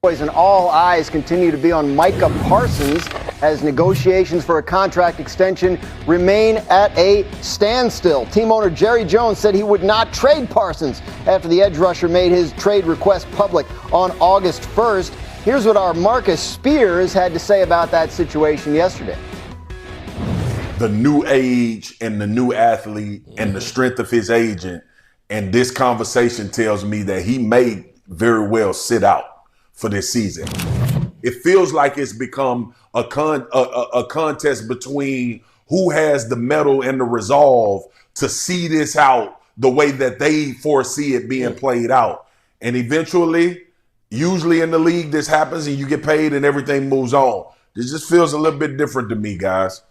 And all eyes continue to be on Micah Parsons as negotiations for a contract extension remain at a standstill. Team owner Jerry Jones said he would not trade Parsons after the edge rusher made his trade request public on August 1st. Here's what our Marcus Spears had to say about that situation yesterday. The new age and the new athlete and the strength of his agent, and this conversation tells me that he may very well sit out for this season. It feels like it's become a contest between who has the mettle and the resolve to see this out the way that they foresee it being played out. And eventually, usually in the league, this happens and you get paid and everything moves on. This just feels a little bit different to me, guys.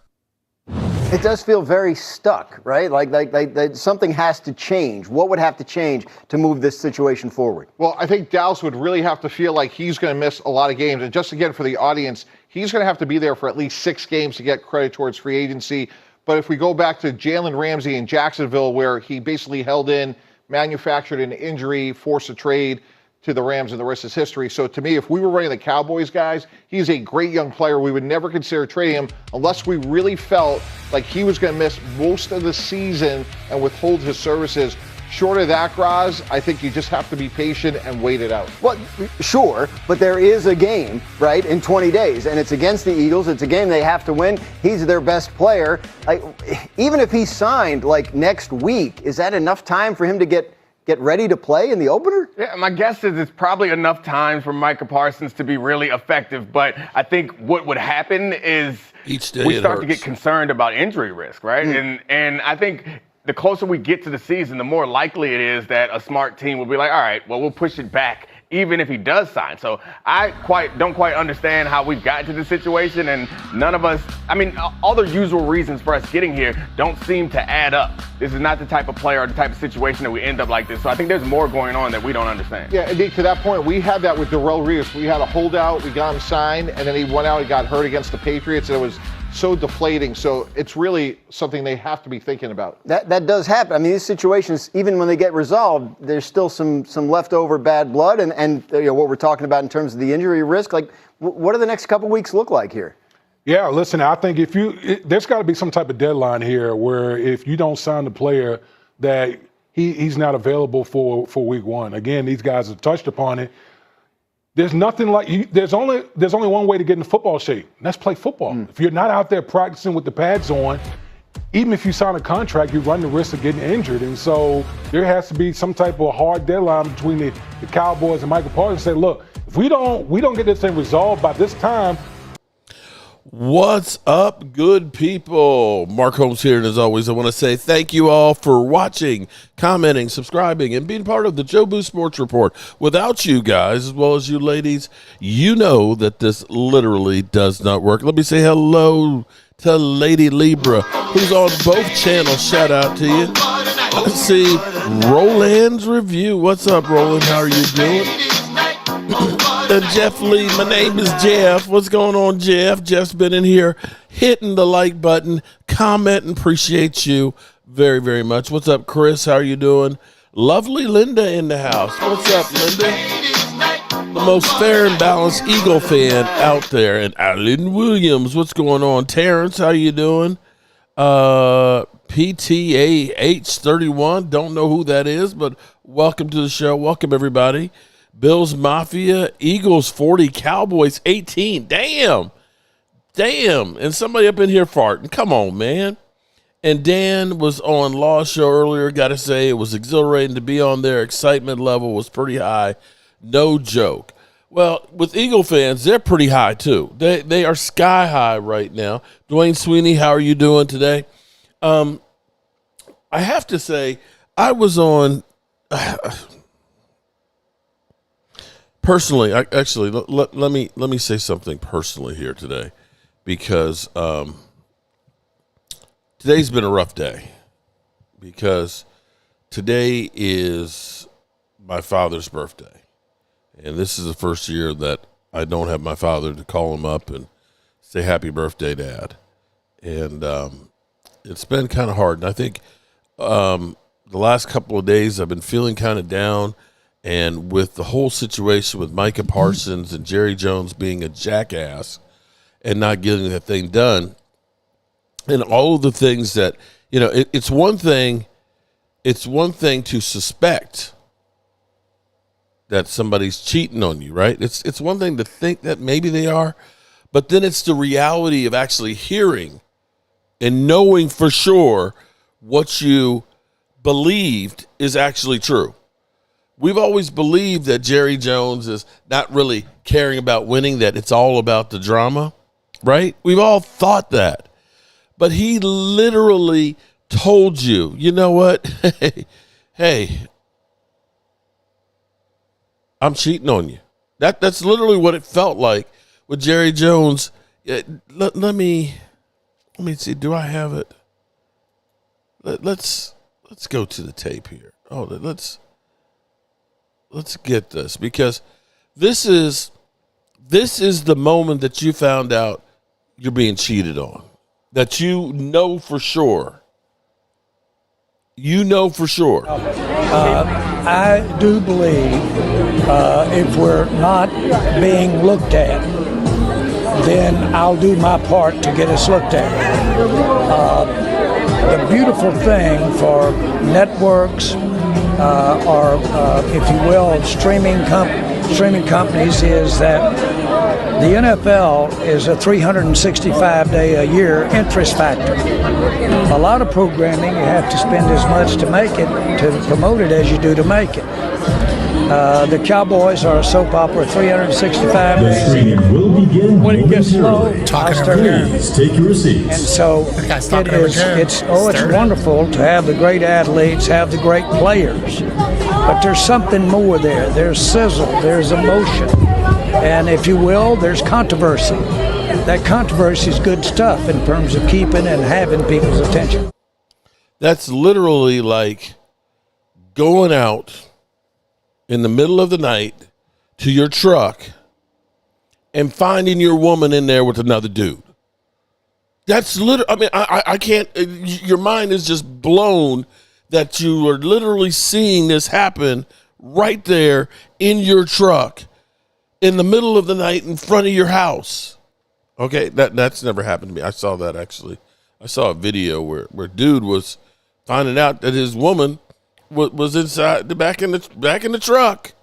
It does feel very stuck, right? Like something has to change. What would have to change to move this situation forward? Well, I think Dallas would really have to feel like he's going to miss a lot of games. And just again, for the audience, he's going to have to be there for at least 6 games to get credit towards free agency. But if we go back to Jalen Ramsey in Jacksonville, where he basically held in, manufactured an injury, forced a trade to the Rams, and the rest is history. So to me, if we were running the Cowboys, guys, he's a great young player. We would never consider trading him unless we really felt like he was going to miss most of the season and withhold his services. Short of that, Graz, I think you just have to be patient and wait it out. Well, sure, but there is a game, right, in 20 days, and it's against the Eagles. It's a game they have to win. He's their best player. Like, even if he signed, like, next week, is that enough time for him to get ready to play in the opener? Yeah, my guess is it's probably enough time for Micah Parsons to be really effective. But I think what would happen is we start to get concerned about injury risk, right? And I think the closer we get to the season, the more likely it is that a smart team will be like, all right, well, we'll push it back even if he does sign. So I don't quite understand how we've gotten to this situation, and none of us, I mean, all the usual reasons for us getting here don't seem to add up. This is not the type of player or the type of situation that we end up like this. So I think there's more going on that we don't understand. Yeah, indeed, to that point, we had that with Darrelle Revis. We had a holdout, we got him signed, and then he went out and got hurt against the Patriots, and it was so deflating. So it's really something they have to be thinking about. That does happen. I mean, these situations, even when they get resolved, there's still some leftover bad blood, and you know, what we're talking about in terms of the injury risk. Like, what do the next couple weeks look like here? Yeah, listen, I think there's got to be some type of deadline here where if you don't sign the player, that he's not available for week 1. Again, these guys have touched upon it. There's nothing like there's only one way to get in football shape, and that's play football. If you're not out there practicing with the pads on, even if you sign a contract, you run the risk of getting injured. And so there has to be some type of hard deadline between the Cowboys and Michael Parsons. Say, look, if we don't get this thing resolved by this time. What's up, good people? Mark Holmes here, and as always, I want to say thank you all for watching, commenting, subscribing, and being part of the Joe Boo Sports Report. Without you guys, as well as you ladies, you know that this literally does not work. Let me say hello to Lady Libra, who's on both channels. Shout out to you. Let's see, Roland's Review. What's up, Roland? How are you doing? Jeff Lee, my name is Jeff. What's going on, Jeff? Jeff's been in here hitting the like button, commenting. Appreciate you very, very much. What's up, Chris? How are you doing? Lovely Linda in the house. What's up, Linda? The most fair and balanced Eagle fan out there. And Alan Williams, what's going on? Terrence, how you doing? PTA H31, don't know who that is, but welcome to the show. Welcome, everybody. Bills Mafia, Eagles 40, Cowboys 18. Damn. And somebody up in here farting. Come on, man. And Dan was on Law's show earlier. Got to say, it was exhilarating to be on there. Excitement level was pretty high. No joke. Well, with Eagle fans, they're pretty high, too. They are sky high right now. Dwayne Sweeney, how are you doing today? I have to say, I was on... Personally, let me say something personally here today, because today's been a rough day, because today is my father's birthday, and this is the first year that I don't have my father to call him up and say happy birthday, Dad, and it's been kind of hard, and I think the last couple of days I've been feeling kind of down. And with the whole situation with Micah Parsons and Jerry Jones being a jackass and not getting that thing done, and all of the things that, it's one thing to suspect that somebody's cheating on you, right? It's one thing to think that maybe they are, but then it's the reality of actually hearing and knowing for sure what you believed is actually true. We've always believed that Jerry Jones is not really caring about winning, that it's all about the drama, right? We've all thought that. But he literally told you, you know what? Hey, I'm cheating on you. That's literally what it felt like with Jerry Jones. Let me see. Do I have it? Let's go to the tape here. Oh, let's get this, because this is the moment that you found out you're being cheated on. That you know for sure. You know for sure. I do believe if we're not being looked at, then I'll do my part to get us looked at. The beautiful thing for networks or, if you will, streaming companies is that the NFL is a 365-day-a-year interest factor. A lot of programming, you have to spend as much to make it, to promote it, as you do to make it. The Cowboys are a soap opera 365 days. The streaming will begin. When it gets slow, I'll start hearing. Please take your seats. And so it's wonderful to have the great athletes, have the great players. But there's something more there. There's sizzle, there's emotion. And if you will, there's controversy. That controversy is good stuff in terms of keeping and having people's attention. That's literally like going out in the middle of the night to your truck and finding your woman in there with another dude. That's literally, I mean, I can't, your mind is just blown that you are literally seeing this happen right there in your truck in the middle of the night in front of your house. Okay, that's never happened to me. I saw that actually. I saw a video where dude was finding out that his woman was inside back in the truck,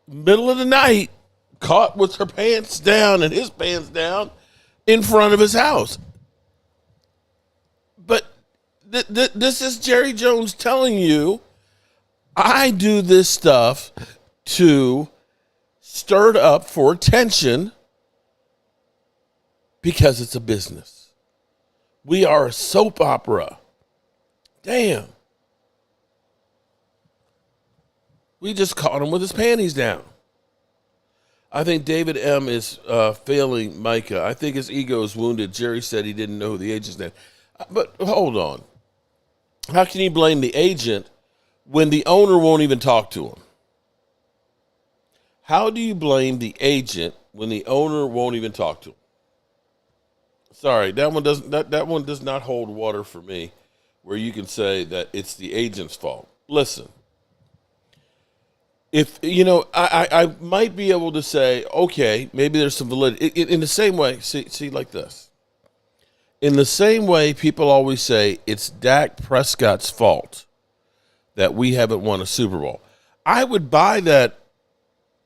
middle of the night, caught with her pants down and his pants down in front of his house. But this is Jerry Jones telling you, I do this stuff to stir it up for attention because it's a business. We are a soap opera. Damn. We just caught him with his panties down. I think David M. is failing Micah. I think his ego is wounded. Jerry said he didn't know who the agent's name. But hold on. How can you blame the agent when the owner won't even talk to him? How do you blame the agent when the owner won't even talk to him? Sorry, that one does not hold water for me, where you can say that it's the agent's fault. Listen. If, I might be able to say, okay, maybe there's some validity. In the same way, see like this. In the same way, people always say it's Dak Prescott's fault that we haven't won a Super Bowl. I would buy that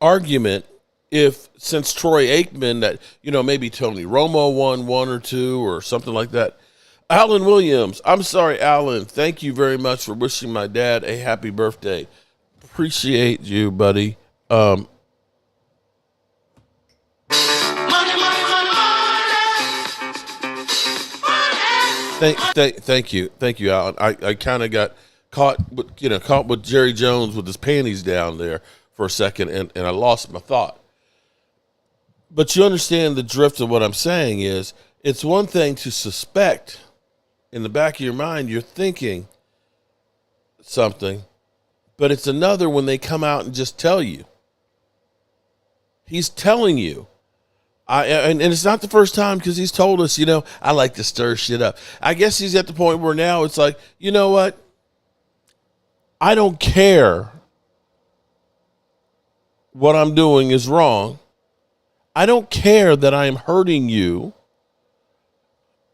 argument if, since Troy Aikman, that, maybe Tony Romo won one or two or something like that. Alan Williams, I'm sorry, Alan, thank you very much for wishing my dad a happy birthday. Appreciate you, buddy. Thank you, Alan. I kind of got caught with Jerry Jones with his panties down there for a second, and I lost my thought. But you understand the drift of what I'm saying is, it's one thing to suspect in the back of your mind, you're thinking something. But it's another when they come out and just tell you. He's telling you. And it's not the first time, because he's told us, I like to stir shit up. I guess he's at the point where now it's like, you know what? I don't care what I'm doing is wrong. I don't care that I am hurting you.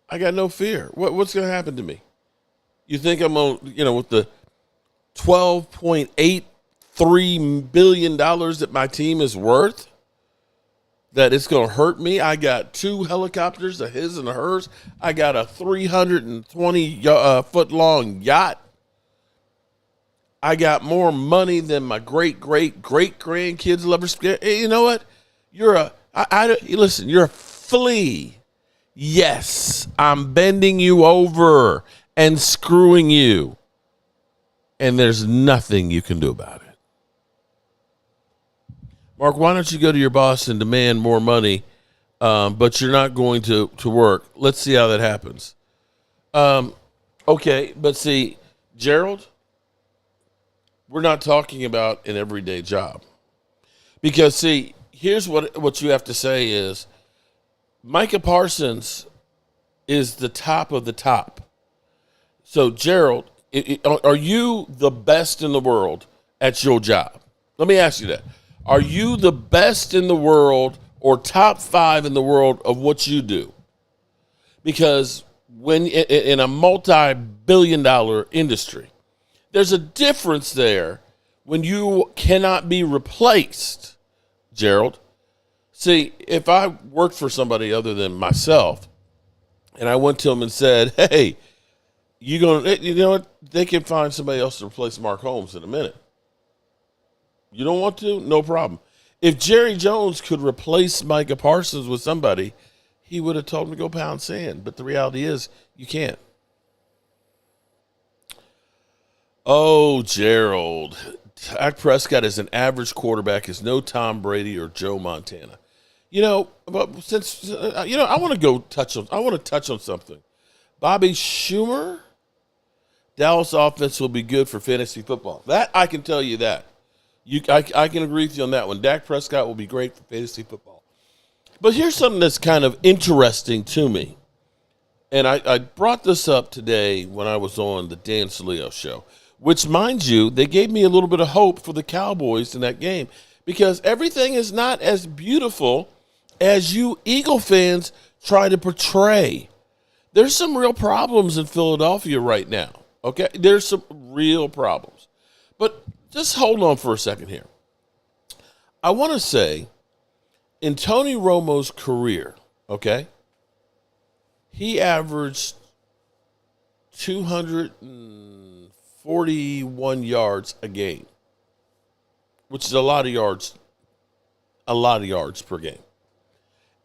I got no fear. What's going to happen to me? You think I'm on, with the $12.83 billion that my team is worth, that it's going to hurt me? I got 2 helicopters, a his and a hers. I got a 320 foot long yacht. I got more money than my great grandkids will ever spend. Hey, you know what? Listen, you're a flea. Yes, I'm bending you over and screwing you. And there's nothing you can do about it. Mark, why don't you go to your boss and demand more money, but you're not going to work? Let's see how that happens. Okay, but see, Gerald, we're not talking about an everyday job. Because, see, here's what you have to say is, Micah Parsons is the top of the top. So, Gerald, are you the best in the world at your job? Let me ask you that. Are you the best in the world or top 5 in the world of what you do? Because when in a multi-billion-dollar industry, there's a difference there when you cannot be replaced, Gerald. See, if I worked for somebody other than myself, and I went to them and said, hey, you know what? They can find somebody else to replace Mark Holmes in a minute. You don't want to? No problem. If Jerry Jones could replace Micah Parsons with somebody, he would have told him to go pound sand. But the reality is, you can't. Oh, Gerald. Dak Prescott is an average quarterback, is no Tom Brady or Joe Montana. But since I want to touch on something. Bobby Schumer, Dallas offense will be good for fantasy football. That I can tell you that. I can agree with you on that one. Dak Prescott will be great for fantasy football. But here's something that's kind of interesting to me. And I brought this up today when I was on the Dan Saleo show, which, mind you, they gave me a little bit of hope for the Cowboys in that game because everything is not as beautiful as you Eagle fans try to portray. There's some real problems in Philadelphia right now, okay? There's some real problems. But just hold on for a second here. I want to say, in Tony Romo's career, okay, he averaged 241 yards a game, which is a lot of yards per game.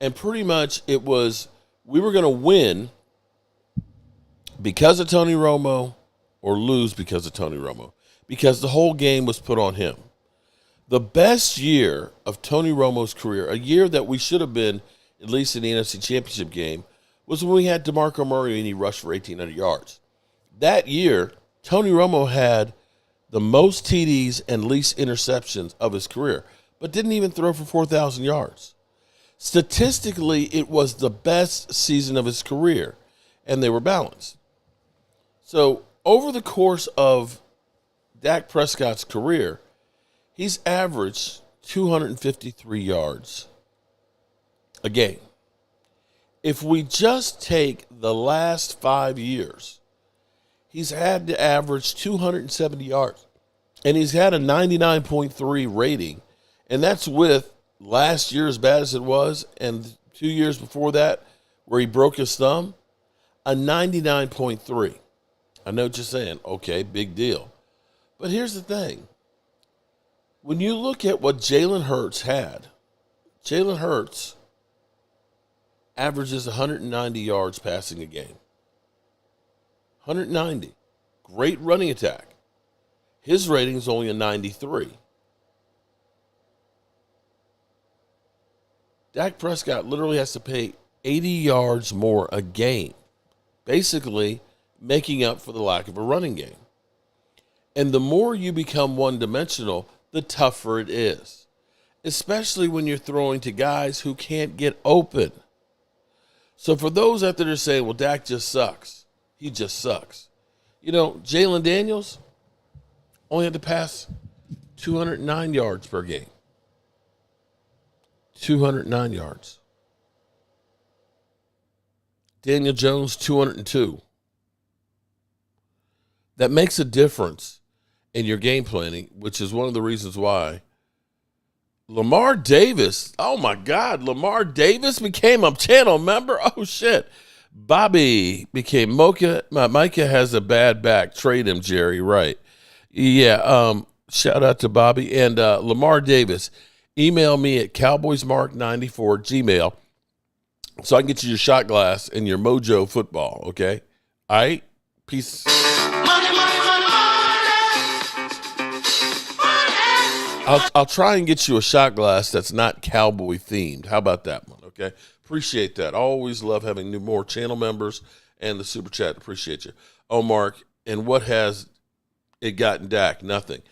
And pretty much it was, we were going to win because of Tony Romo or lose because of Tony Romo, because the whole game was put on him. The best year of Tony Romo's career, a year that we should have been at least in the NFC Championship game, was when we had DeMarco Murray and he rushed for 1,800 yards. That year, Tony Romo had the most TDs and least interceptions of his career, but didn't even throw for 4,000 yards. Statistically, it was the best season of his career, and they were balanced. So over the course of Dak Prescott's career, he's averaged 253 yards a game. If we just take the last 5 years, he's had to average 270 yards, and he's had a 99.3 rating, and that's with last year, as bad as it was, and 2 years before that, where he broke his thumb, a 99.3. I know what you're saying. Okay, big deal. But here's the thing. When you look at what Jalen Hurts had, Jalen Hurts averages 190 yards passing a game. 190. Great running attack. His rating is only a 93. Dak Prescott literally has to pay 80 yards more a game, basically making up for the lack of a running game. And the more you become one-dimensional, the tougher it is, especially when you're throwing to guys who can't get open. So for those out there that are saying, well, Dak just sucks, he just sucks. Jalen Daniels only had to pass 209 yards per game. 209 yards. Daniel Jones, 202. That makes a difference in your game planning, which is one of the reasons why Lamar Davis, oh my God, Lamar Davis became a channel member? Oh shit. Bobby became Micah has a bad back. Trade him, Jerry. Right. Yeah. Shout out to Bobby and Lamar Davis. Email me at cowboysmark94 gmail so I can get you your shot glass and your Mojo football. Okay. All right. Peace. I'll try and get you a shot glass that's not cowboy themed. How about that one? Okay. Appreciate that. Always love having more channel members and the super chat. Appreciate you. Oh, Mark, and what has it gotten Dak? Nothing.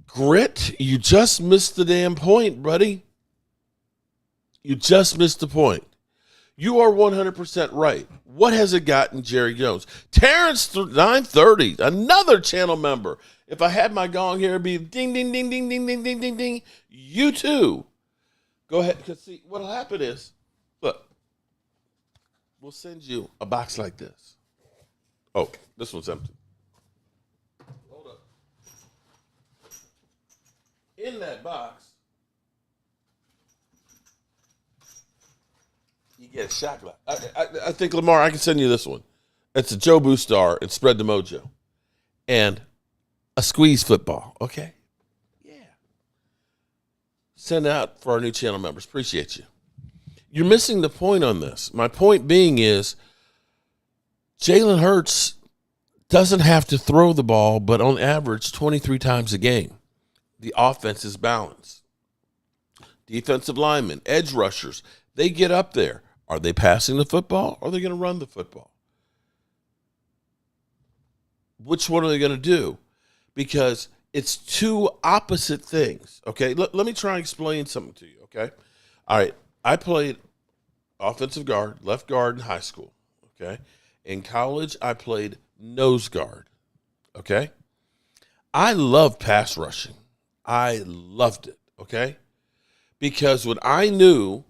Grit, you just missed the damn point, buddy. You just missed the point. You are 100% right. What has it gotten Jerry Jones? Terrence 930, another channel member. If I had my gong here, it'd be ding, ding, ding, ding, ding, ding, ding, ding, ding. You too. Go ahead, because see, what'll happen is, look, we'll send you a box like this. Oh, this one's empty. Hold up. In that box, you get a shot glass. I think, Lamar, I can send you this one. It's a Joe Boostar and Spread the Mojo. And a squeeze football, okay? Yeah. Send out for our new channel members. Appreciate you. You're missing the point on this. My point being is Jalen Hurts doesn't have to throw the ball, but on average 23 times a game. The offense is balanced. Defensive linemen, edge rushers, they get up there. Are they passing the football or are they going to run the football? Which one are they going to do? Because it's two opposite things, okay? Let me try and explain something to you, okay? All right, I played offensive guard, left guard in high school, okay? In college, I played nose guard, okay? I love pass rushing. I loved it, okay? Because when I knew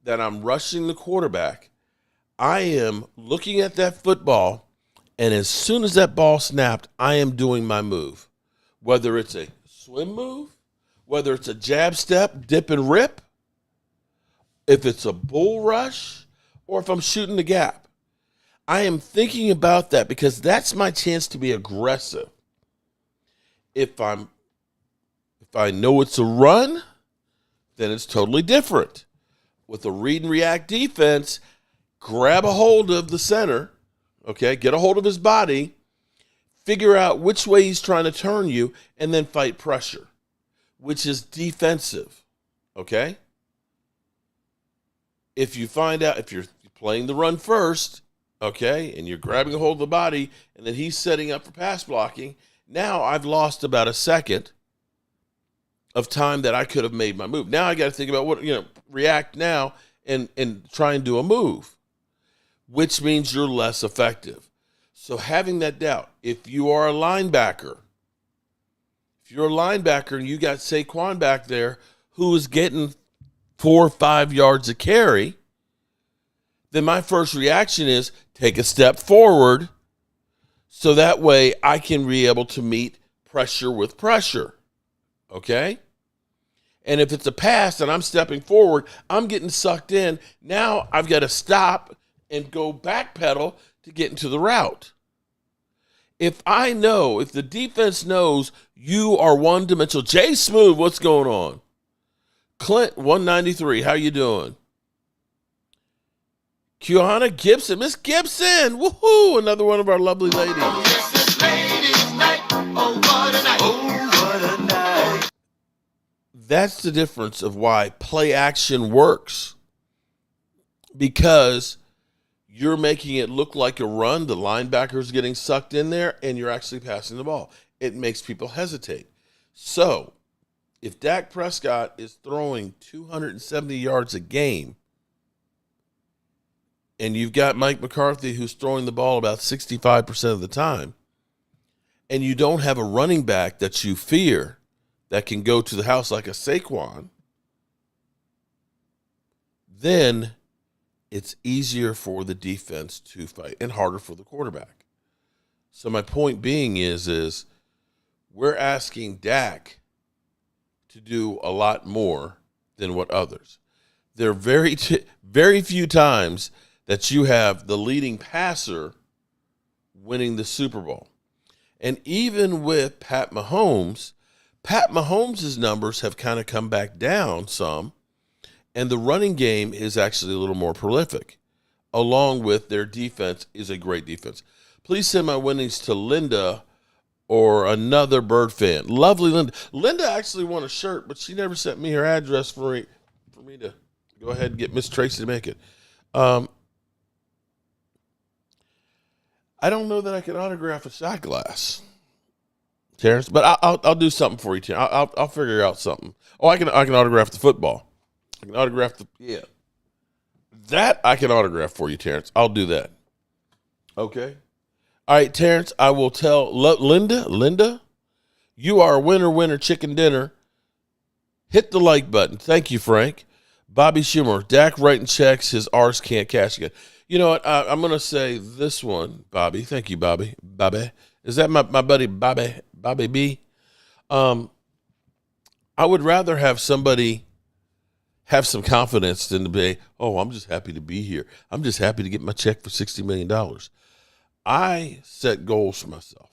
that I'm rushing the quarterback, I am looking at that football, and as soon as that ball snapped, I am doing my move. Whether it's a swim move, whether it's a jab step, dip and rip, if it's a bull rush, or if I'm shooting the gap. I am thinking about that because that's my chance to be aggressive. If I know it's a run, then it's totally different. With a read and react defense, grab a hold of the center, okay, get a hold of his body, figure out which way he's trying to turn you, and then fight pressure, which is defensive, okay? If you find out, if you're playing the run first, okay, and you're grabbing a hold of the body, and then he's setting up for pass blocking, now I've lost about a second of time that I could have made my move. Now I got to think about react now and try and do a move, which means you're less effective. So having that doubt, if you are a linebacker, and you got Saquon back there who is getting 4 or 5 yards a carry, then my first reaction is take a step forward so that way I can be able to meet pressure with pressure, okay? And if it's a pass and I'm stepping forward, I'm getting sucked in. Now I've got to stop and go backpedal to get into the route. If the defense knows you are one-dimensional, Jay Smooth, what's going on? Clint, 193, how you doing? Kiana Gibson, Miss Gibson, woohoo, another one of our lovely ladies. Oh, yes, it's ladies' night. Oh, what a night. Oh, what a night. That's the difference of why play action works. Because you're making it look like a run, the linebacker's getting sucked in there, and you're actually passing the ball. It makes people hesitate. So, if Dak Prescott is throwing 270 yards a game, and you've got Mike McCarthy who's throwing the ball about 65% of the time, and you don't have a running back that you fear that can go to the house like a Saquon, then it's easier for the defense to fight and harder for the quarterback. So my point being is we're asking Dak to do a lot more than what others. There are very few times that you have the leading passer winning the Super Bowl. And even with Pat Mahomes' numbers have kind of come back down some, and the running game is actually a little more prolific, along with their defense is a great defense. Please send my winnings to Linda or another Bird fan. Lovely Linda. Linda actually won a shirt, but she never sent me her address for me to go ahead and get Miss Tracy to make it. I don't know that I can autograph a shot glass, Terrence, but I'll do something for you, Terrence. I'll figure out something. Oh, I can autograph the football. I can autograph that I can autograph for you, Terrence. I'll do that. Okay. All right, Terrence, I will tell Linda, you are a winner, chicken dinner. Hit the like button. Thank you, Frank. Bobby Schumer, Dak writing checks, his R's can't cash again. You know what? I'm going to say this one, Bobby. Thank you, Bobby. Bobby. Is that my buddy, Bobby B? I would rather have somebody have some confidence than to be, oh, I'm just happy to be here. I'm just happy to get my check for $60 million. I set goals for myself.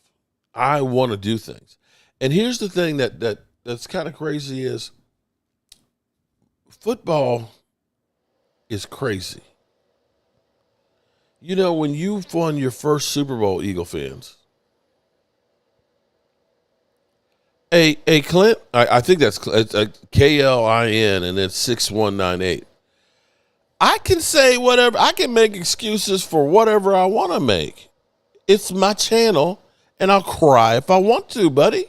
I want to do things. And here's the thing that's kind of crazy is football is crazy. You know, when you won your first Super Bowl, Eagle fans, Clint, I think that's KLIN and then 6198. I can say whatever. I can make excuses for whatever I want to make. It's my channel, and I'll cry if I want to, buddy.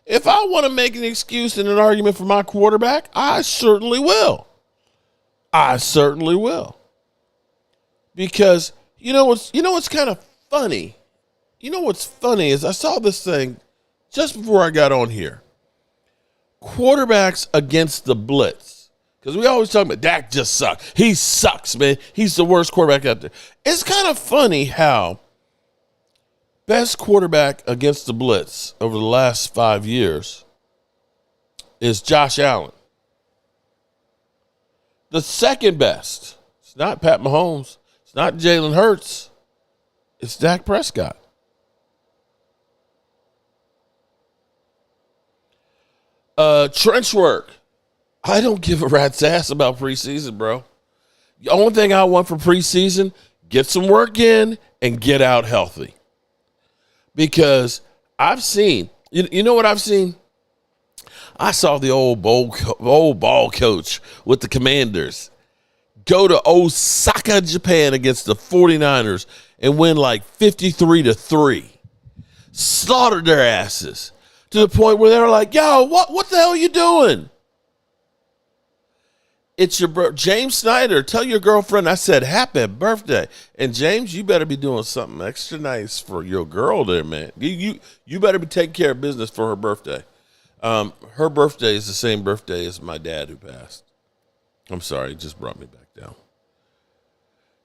If I want to make an excuse and an argument for my quarterback, I certainly will. Because you know what's kind of funny? You know what's funny is I saw this thing just before I got on here. Quarterbacks against the blitz. Because we always talk about Dak just sucks. He sucks, man. He's the worst quarterback out there. It's kind of funny how best quarterback against the blitz over the last 5 years is Josh Allen. The second best, it's not Pat Mahomes. It's not Jalen Hurts. It's Dak Prescott. Trench work. I don't give a rat's ass about preseason, bro. The only thing I want for preseason, get some work in and get out healthy. Because I've seen, you know what I've seen? I saw the old ball coach with the Commanders go to Osaka, Japan against the 49ers and win like 53-3. Slaughtered their asses to the point where they were like, yo, what the hell are you doing? It's your James Snyder. Tell your girlfriend I said happy birthday. And James, you better be doing something extra nice for your girl there, man. You better be taking care of business for her birthday. Her birthday is the same birthday as my dad who passed. I'm sorry, it just brought me back down.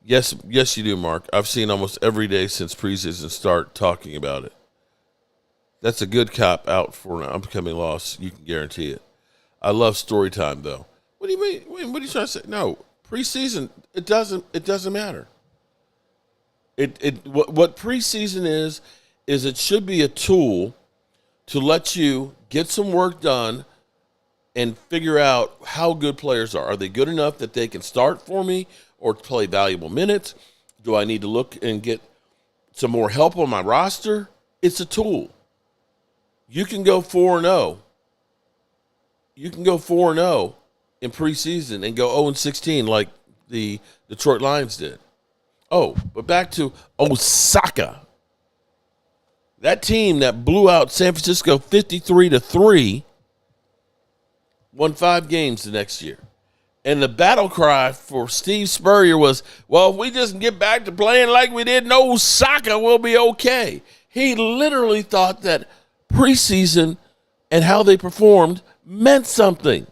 Yes, you do, Mark. I've seen almost every day since preseason start talking about it. That's a good cop out for an upcoming loss. You can guarantee it. I love story time, though. What do you mean? What are you trying to say? No, preseason. It doesn't matter. What preseason is it should be a tool to let you get some work done and figure out how good players are. Are they good enough that they can start for me or play valuable minutes? Do I need to look and get some more help on my roster? It's a tool. You can go 4-0. You can go 4-0 in preseason and go 0-16 like the Detroit Lions did. Oh, but back to Osaka. That team that blew out San Francisco 53-3 won 5 games the next year. And the battle cry for Steve Spurrier was, well, if we just get back to playing like we did in Osaka, we'll be okay. He literally thought that preseason and how they performed meant something.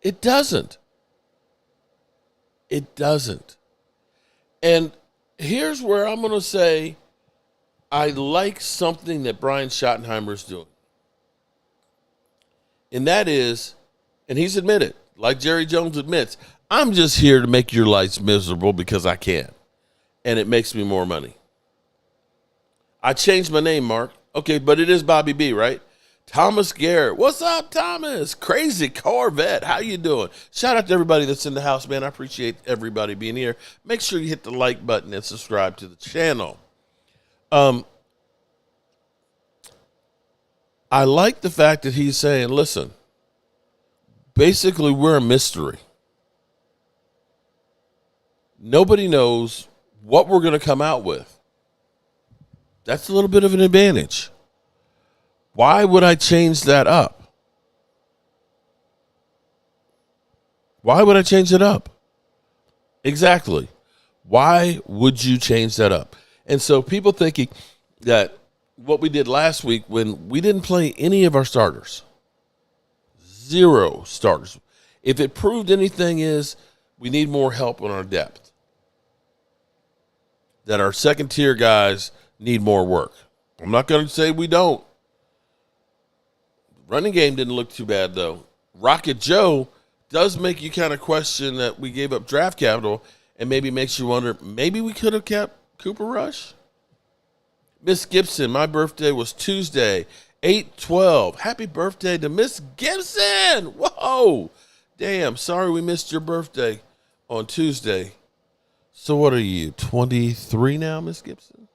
It doesn't. It doesn't. And here's where I'm going to say I like something that Brian Schottenheimer is doing. And that is, and he's admitted, like Jerry Jones admits, I'm just here to make your lives miserable because I can. And it makes me more money. I changed my name, Mark. Okay, but it is Bobby B, right? Thomas Garrett. What's up, Thomas? Crazy Corvette. How you doing? Shout out to everybody that's in the house, man. I appreciate everybody being here. Make sure you hit the like button and subscribe to the channel. I like the fact that he's saying, listen, basically we're a mystery. Nobody knows what we're going to come out with. That's a little bit of an advantage. Why would I change that up? Why would I change it up? Exactly. Why would you change that up? And so people thinking that what we did last week when we didn't play any of our starters, 0 starters. If it proved anything is we need more help on our depth. That our second tier guys need more work. I'm not going to say we don't. Running game didn't look too bad, though. Rocket Joe does make you kind of question that we gave up draft capital and maybe makes you wonder, maybe we could have kept Cooper Rush? Miss Gibson, my birthday was Tuesday, 8/12. Happy birthday to Miss Gibson. Whoa. Damn, sorry we missed your birthday on Tuesday. So what are you, 23 now, Miss Gibson?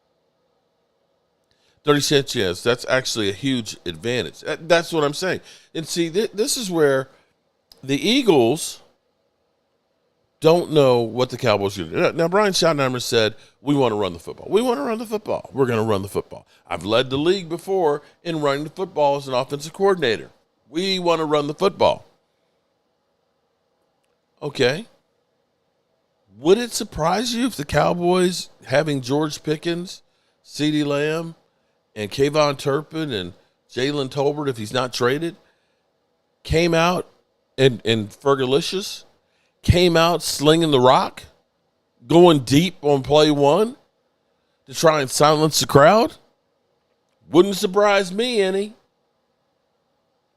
30 cents, yes. That's actually a huge advantage. That's what I'm saying. And see, this is where the Eagles don't know what the Cowboys are going to do. Now, Brian Schottenheimer said, we want to run the football. We want to run the football. We're going to run the football. I've led the league before in running the football as an offensive coordinator. We want to run the football. Okay. Would it surprise you if the Cowboys, having George Pickens, CeeDee Lamb, and Kayvon Turpin and Jalen Tolbert, if he's not traded, came out and Fergalicious came out slinging the rock, going deep on play one to try and silence the crowd? Wouldn't surprise me any.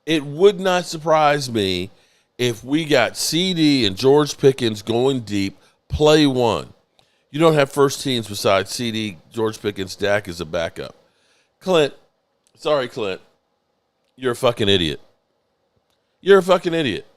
It would not surprise me if we got CD and George Pickens going deep, play one. You don't have first teams besides CD, George Pickens, Dak as a backup. Clint, you're a fucking idiot. You're a fucking idiot.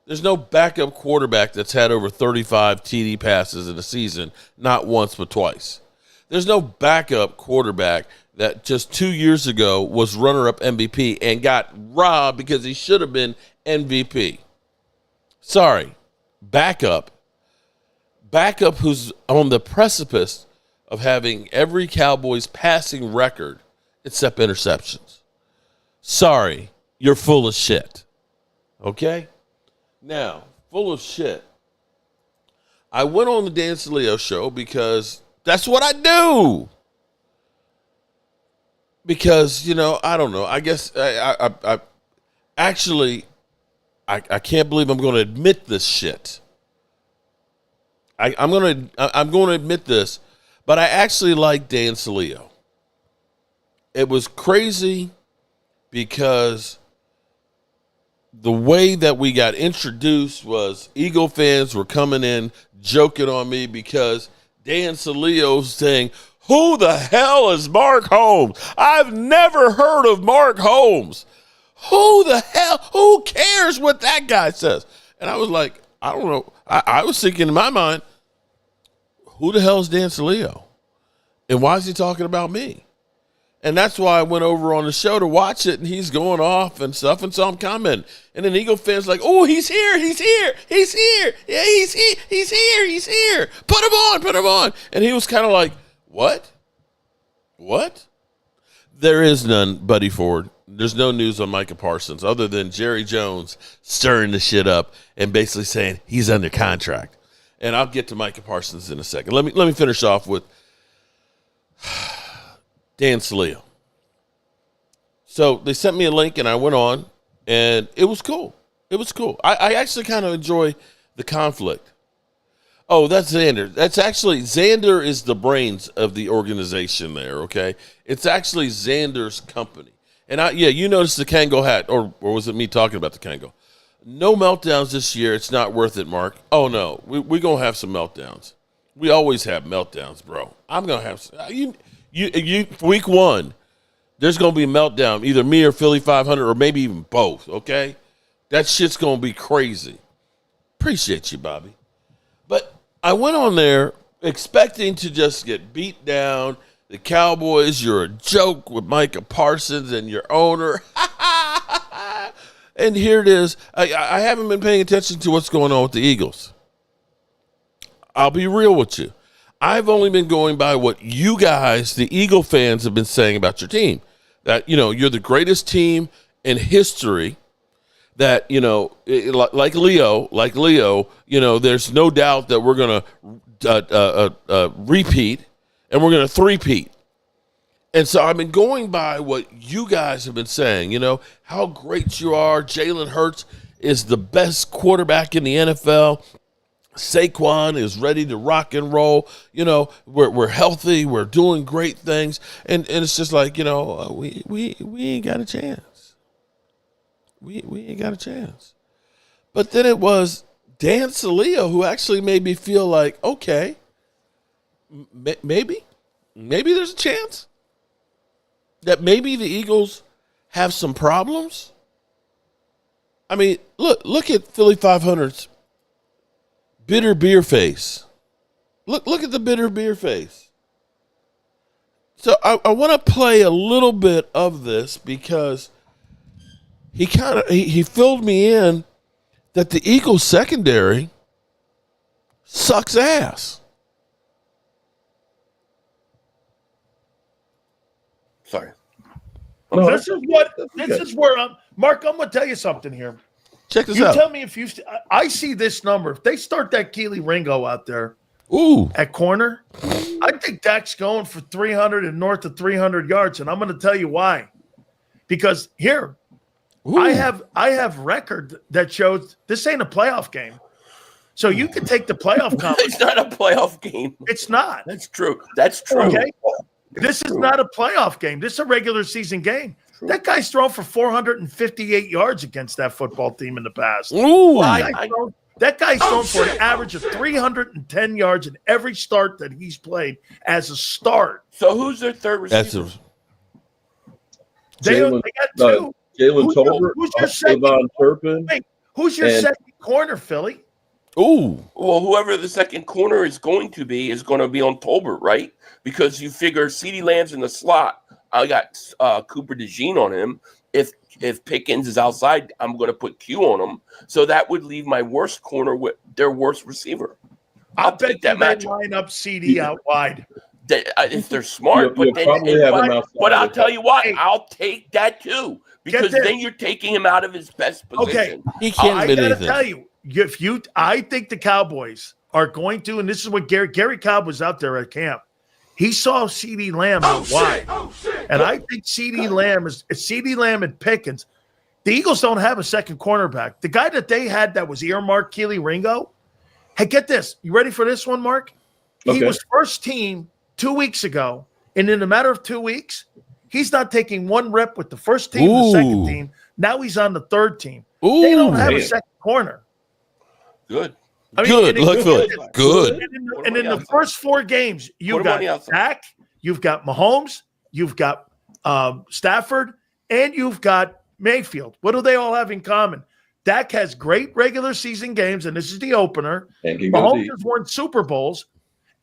There's no backup quarterback that's had over 35 TD passes in a season, not once but twice. There's no backup quarterback that just 2 years ago was runner-up MVP and got robbed because he should have been MVP. Sorry, backup who's on the precipice of having every Cowboys passing record except interceptions. Sorry, you're full of shit. Okay? Now, full of shit. I went on the Dan Saleo show because that's what I do. Because, I don't know. I guess I can't believe I'm going to admit this shit. I'm going to admit this, but I actually like Dan Saleo. It was crazy because the way that we got introduced was Eagle fans were coming in joking on me because Dan Saleo's saying, who the hell is Mark Holmes? I've never heard of Mark Holmes. Who the hell? Who cares what that guy says? And I was like, I don't know. I was thinking in my mind, who the hell is Dan Saleo? And why is he talking about me? And that's why I went over on the show to watch it, and he's going off and stuff, and so I'm commenting. And then Eagle fans like, oh, he's here. Yeah, he's here. Put him on. And he was kind of like, what? There is none, Buddy Ford. There's no news on Micah Parsons other than Jerry Jones stirring the shit up and basically saying he's under contract. And I'll get to Micah Parsons in a second. Let me finish off with Dan Saleo. So they sent me a link and I went on and it was cool. It was cool. I actually kind of enjoy the conflict. Oh, that's Xander. That's actually Xander is the brains of the organization there, okay? It's actually Xander's company. And you noticed the Kango hat, or was it me talking about the Kango? No meltdowns this year. It's not worth it, Mark. Oh, no. We're going to have some meltdowns. We always have meltdowns, bro. I'm going to have some. You week 1, there's going to be a meltdown, either me or Philly 500 or maybe even both, okay? That shit's going to be crazy. Appreciate you, Bobby. But I went on there expecting to just get beat down. The Cowboys, you're a joke with Micah Parsons and your owner. And here it is. I haven't been paying attention to what's going on with the Eagles. I'll be real with you. I've only been going by what you guys, the Eagle fans, have been saying about your team. That, you're the greatest team in history. That, like Leo, there's no doubt that we're going to repeat and we're going to three-peat. And so I've been going by what you guys have been saying, how great you are. Jalen Hurts is the best quarterback in the NFL. Saquon is ready to rock and roll. We're healthy. We're doing great things. And it's just like, we ain't got a chance. We ain't got a chance. But then it was Dan Saleo who actually made me feel like, okay, maybe there's a chance that maybe the Eagles have some problems. I mean, look at Philly 500's bitter beer face. Look at the bitter beer face. So I want to play a little bit of this because he filled me in that the Eagles secondary sucks ass. Sorry. No, this is where Mark, I'm going to tell you something here. Check this out. You tell me if I see this number. If they start that Keely Ringo out there at corner, I think Dak's going for 300 and north of 300 yards, and I'm going to tell you why. Because here, I have record that shows this ain't a playoff game. So you can take the playoff conference. It's not a playoff game. It's not. That's true. That's true. Okay. This is not a playoff game. This is a regular season game. True. That guy's thrown for 458 yards against that football team in the past. Ooh. That guy's thrown for an average of 310 yards in every start that he's played as a start. So who's their third receiver? They got two. Jalen Tolbert, who's your second? Wait, who's your second corner, Philly? Ooh. Well, whoever the second corner is going to be on Tolbert, right? Because you figure CeeDee Lamb's in the slot. I got Cooper DeJean on him. If Pickens is outside, I'm going to put Q on him. So that would leave my worst corner with their worst receiver. I'll bet that match line up CD out wide. If they're smart, but I'll tell you what, I'll take that too. Because then you're taking him out of his best position. Okay, he can't I gotta tell you, I think the Cowboys are going to, and this is what Gary Cobb was out there at camp. He saw CeeDee Lamb out wide, and I think CeeDee Lamb and Pickens. The Eagles don't have a second cornerback. The guy that they had that was earmarked, Keely Ringo. Hey, get this. You ready for this one, Mark? He was first team 2 weeks ago, and in a matter of 2 weeks, he's not taking one rep with the first team, the second team. Now he's on the third team. They don't have a second corner. Good. I mean, good. And in the first 4 games, you've got Dak, you've got Mahomes, you've got Stafford, and you've got Mayfield. What do they all have in common? Dak has great regular season games, and this is the opener. Mahomes has won Super Bowls,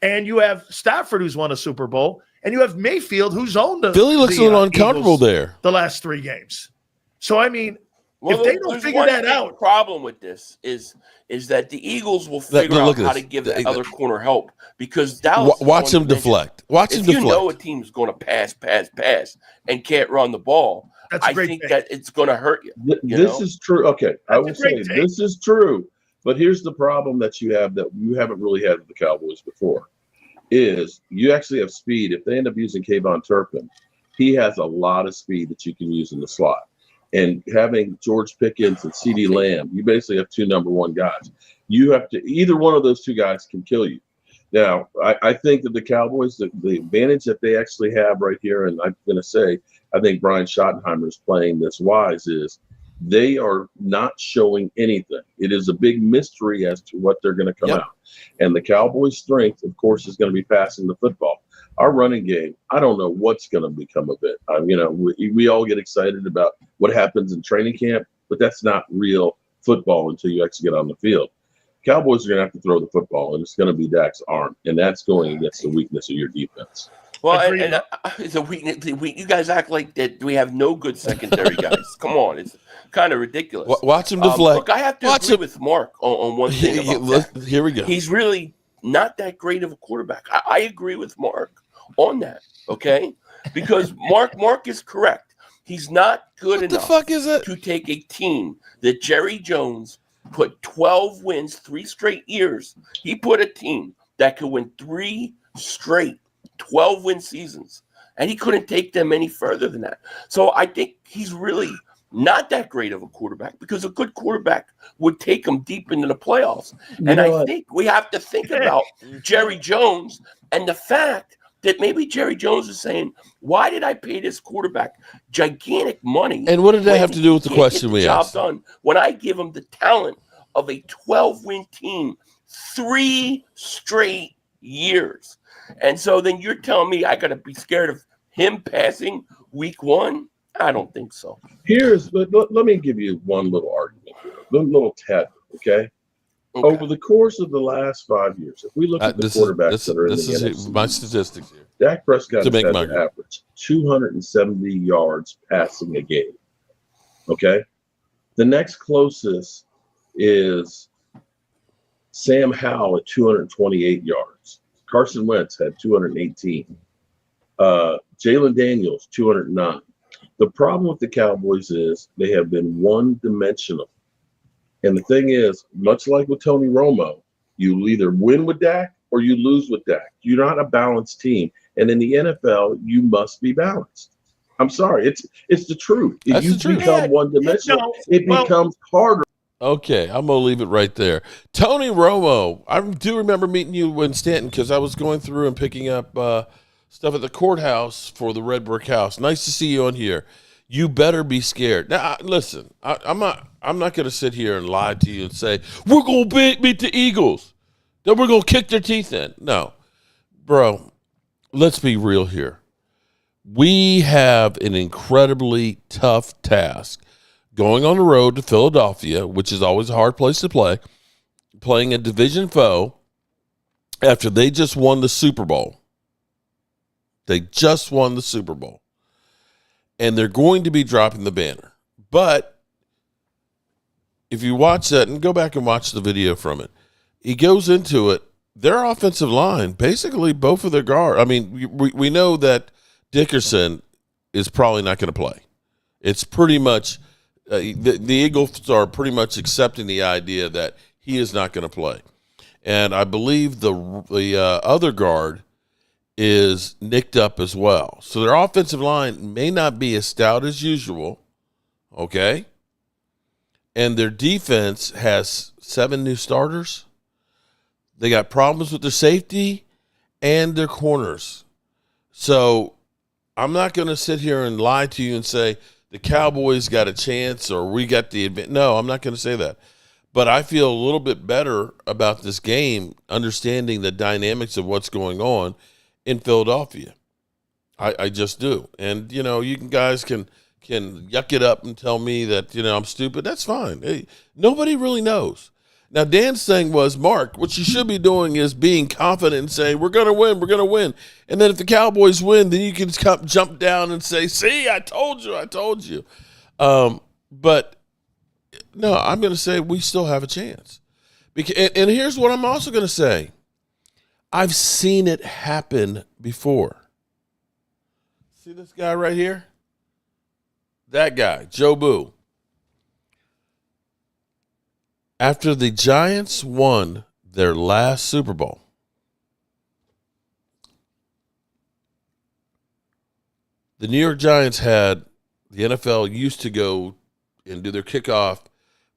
and you have Stafford, who's won a Super Bowl, and you have Mayfield, who's owned the Philly looks a little uncomfortable Eagles there the last 3 games. So, I mean, if they don't figure that out. The problem with this is that the Eagles will figure out how to give the other corner help because Dallas. Watch him deflect. If you know a team's going to pass, and can't run the ball, I think that it's going to hurt you. This is true. Okay, I will say this is true. But here's the problem that you have that you haven't really had with the Cowboys before is you actually have speed. If they end up using Kayvon Turpin, he has a lot of speed that you can use in the slot. and having George Pickens and CeeDee Lamb, you basically have two number one guys. You have to either one of those two guys can kill you. Now, I think that the Cowboys, the advantage that they actually have right here, and I'm going to say, I think Brian Schottenheimer is playing this wise, is they are not showing anything. It is a big mystery as to what they're going to come out. And the Cowboys' strength, of course, is going to be passing the football. Our running game, I don't know what's going to become of it. We all get excited about what happens in training camp, but that's not real football until you actually get on the field. Cowboys are going to have to throw the football, and it's going to be Dak's arm, and that's going against the weakness of your defense. Well, and it's a weakness. You guys act like that we have no good secondary guys. Come on, it's kind of ridiculous. Watch him deflect. Look, I have to agree with Mark on one thing about that. Here we go. He's really not that great of a quarterback. I agree with Mark on that, okay? Because Mark is correct. He's not good enough to take a team that Jerry Jones put 12 wins 3 straight years. He put a team that could win 3 straight 12-win seasons, and he couldn't take them any further than that. So I think he's really not that great of a quarterback, because a good quarterback would take him deep into the playoffs. And I think we have to think about Jerry Jones and the fact that maybe Jerry Jones is saying, why did I pay this quarterback gigantic money? And what did that have to do with the question we asked? Done when I give him the talent of a 12-win team 3 straight years. And so then you're telling me I got to be scared of him passing week 1? I don't think so. Let me give you one little argument here, little tad, okay? Over the course of the last 5 years, if we look at the quarterbacks that are in the NFC, this is my statistics here. Dak Prescott has had an average 270 yards passing a game. Okay? The next closest is Sam Howell at 228 yards. Carson Wentz had 218. Jalen Daniels, 209. The problem with the Cowboys is they have been one-dimensional. And the thing is, much like with Tony Romo, you either win with Dak or you lose with Dak. You're not a balanced team. And in the NFL, you must be balanced. I'm sorry. It's the truth. If you become one-dimensional, it becomes harder. Okay, I'm going to leave it right there. Tony Romo, I do remember meeting you in Stanton because I was going through and picking up stuff at the courthouse for the Red Brick House. Nice to see you on here. You better be scared. Now, listen, I'm not going to sit here and lie to you and say, we're going to beat the Eagles, then we're going to kick their teeth in. No. Bro, let's be real here. We have an incredibly tough task going on the road to Philadelphia, which is always a hard place to play, playing a division foe after they just won the Super Bowl. They just won the Super Bowl. And they're going to be dropping the banner. But if you watch that, and go back and watch the video from it, he goes into it, their offensive line, basically both of their guard. I mean, we know that Dickerson is probably not going to play. It's pretty much the Eagles are pretty much accepting the idea that he is not going to play. And I believe the other guard is nicked up as well. So their offensive line may not be as stout as usual, okay? And their defense has 7 new starters. They got problems with their safety and their corners. So I'm not going to sit here and lie to you and say the Cowboys got a chance or we got the advantage. No, I'm not going to say that. But I feel a little bit better about this game, understanding the dynamics of what's going on in Philadelphia. I just do. And, you guys can yuck it up and tell me that, I'm stupid. That's fine. Hey, nobody really knows. Now, Dan's thing was, Mark, what you should be doing is being confident and saying, we're going to win, we're going to win. And then if the Cowboys win, then you can jump down and say, see, I told you. But, no, I'm going to say we still have a chance. And here's what I'm also going to say. I've seen it happen before. See this guy right here? That guy, Joe Boo. After the Giants won their last Super Bowl, the New York Giants the NFL used to go and do their kickoff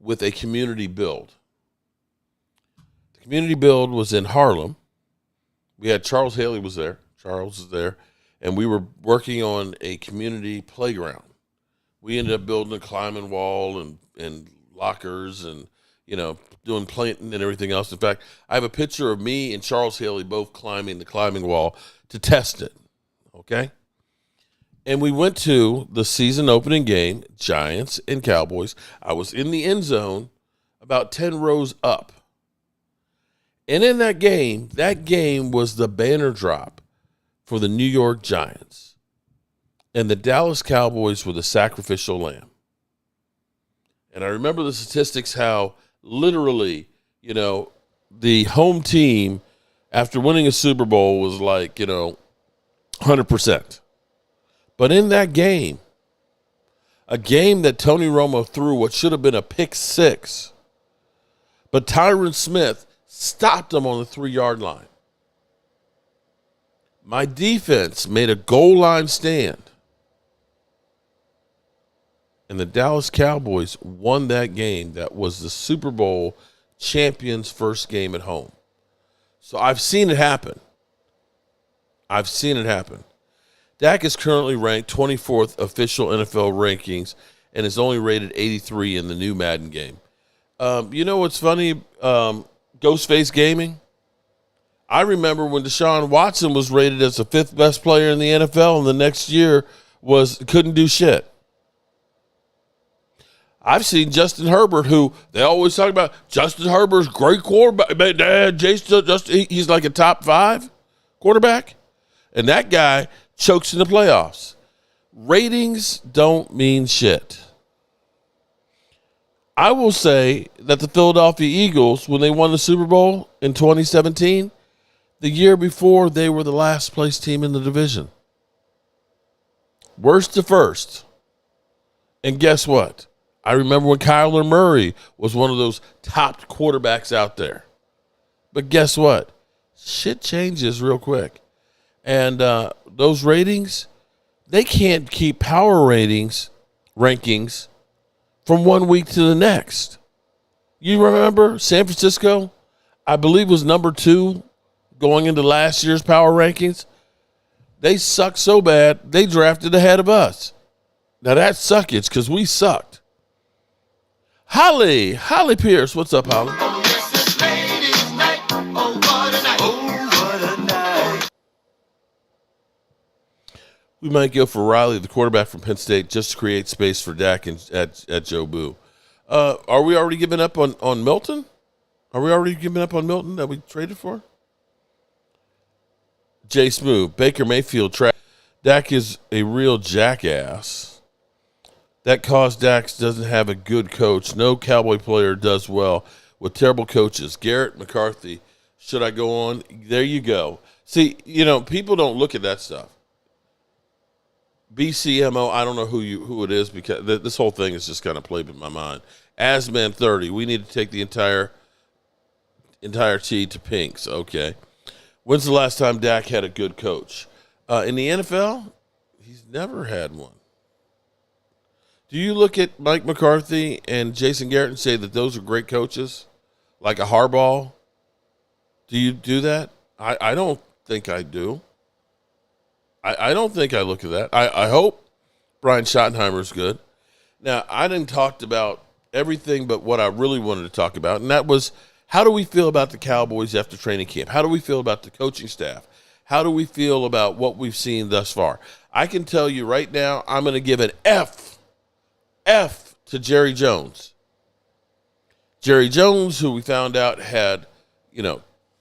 with a community build. The community build was in Harlem. We had Charles Haley was there. Charles was there. And we were working on a community playground. We ended up building a climbing wall and lockers and, doing planting and everything else. In fact, I have a picture of me and Charles Haley both climbing the climbing wall to test it. Okay? And we went to the season opening game, Giants and Cowboys. I was in the end zone about 10 rows up. And in that game was the banner drop for the New York Giants. And the Dallas Cowboys were the sacrificial lamb. And I remember the statistics how literally, the home team after winning a Super Bowl was like, 100%. But in that game, a game that Tony Romo threw what should have been a pick six, but Tyron Smith stopped him on the 3-yard line. My defense made a goal line stand. And the Dallas Cowboys won that game. That was the Super Bowl champions' first game at home. So I've seen it happen. Dak is currently ranked 24th official NFL rankings and is only rated 83 in the new Madden game. You know what's funny? Ghostface Gaming. I remember when Deshaun Watson was rated as the 5th best player in the NFL and the next year couldn't do shit. I've seen Justin Herbert, who they always talk about. Justin Herbert's great quarterback. He's like a top 5 quarterback. And that guy chokes in the playoffs. Ratings don't mean shit. I will say that the Philadelphia Eagles, when they won the Super Bowl in 2017, the year before, they were the last place team in the division. Worst to first. And guess what? I remember when Kyler Murray was one of those top quarterbacks out there. But guess what? Shit changes real quick. And those ratings, they can't keep power rankings from one week to the next. You remember San Francisco, I believe, was number 2 going into last year's power rankings. They sucked so bad, they drafted ahead of us. Now that's suckage because we sucked. Holly Pierce, what's up, Holly? We might go for Riley, the quarterback from Penn State, just to create space for Dak at Joe Boo. Are we already giving up on Milton? Are we already giving up on Milton that we traded for? Jay Smooth, Baker Mayfield, Dak is a real jackass. That cause Dak doesn't have a good coach. No Cowboy player does well with terrible coaches. Garrett McCarthy, should I go on? There you go. See, people don't look at that stuff. BCMO, I don't know who it is because this whole thing is just kind of played in my mind. Asman 30, we need to take the entire T to Pinks. Okay. When's the last time Dak had a good coach? In the NFL, he's never had one. Do you look at Mike McCarthy and Jason Garrett and say that those are great coaches? Like a Harbaugh? Do you do that? I don't think I do. I don't think I look at that. I hope Brian Schottenheimer's good. Now, I didn't talk about everything but what I really wanted to talk about, and that was how do we feel about the Cowboys after training camp? How do we feel about the coaching staff? How do we feel about what we've seen thus far? I can tell you right now, I'm going to give an F to Jerry Jones. Jerry Jones, who we found out had,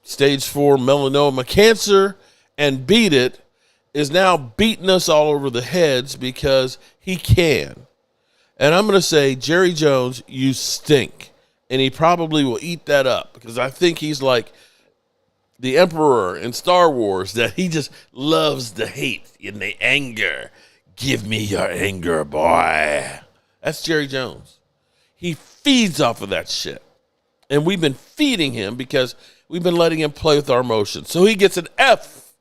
stage 4 melanoma cancer and beat it, is now beating us all over the heads because he can. And I'm going to say, Jerry Jones, you stink. And he probably will eat that up because I think he's like the Emperor in Star Wars, that he just loves the hate and the anger. Give me your anger, boy. That's Jerry Jones. He feeds off of that shit. And we've been feeding him because we've been letting him play with our emotions. So he gets an F.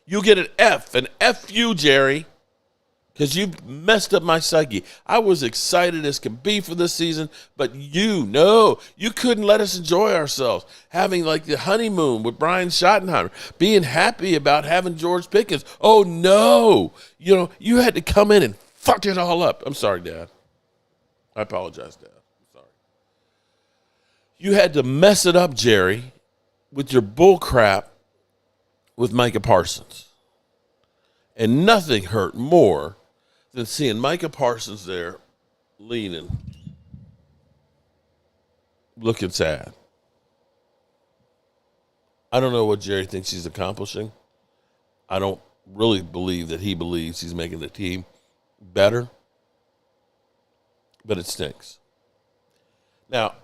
You get an F. An F you, Jerry. because you've messed up my psyche. I was excited as can be for this season, but you couldn't let us enjoy ourselves. Having like the honeymoon with Brian Schottenheimer, being happy about having George Pickens. Oh, no. You had to come in and fuck it all up. I'm sorry, Dad. I apologize, Dad. I'm sorry. You had to mess it up, Jerry, with your bull crap with Micah Parsons. And nothing hurt more than seeing Micah Parsons there leaning, looking sad. I don't know what Jerry thinks he's accomplishing. I don't really believe that he believes he's making the team better, but it stinks. Now,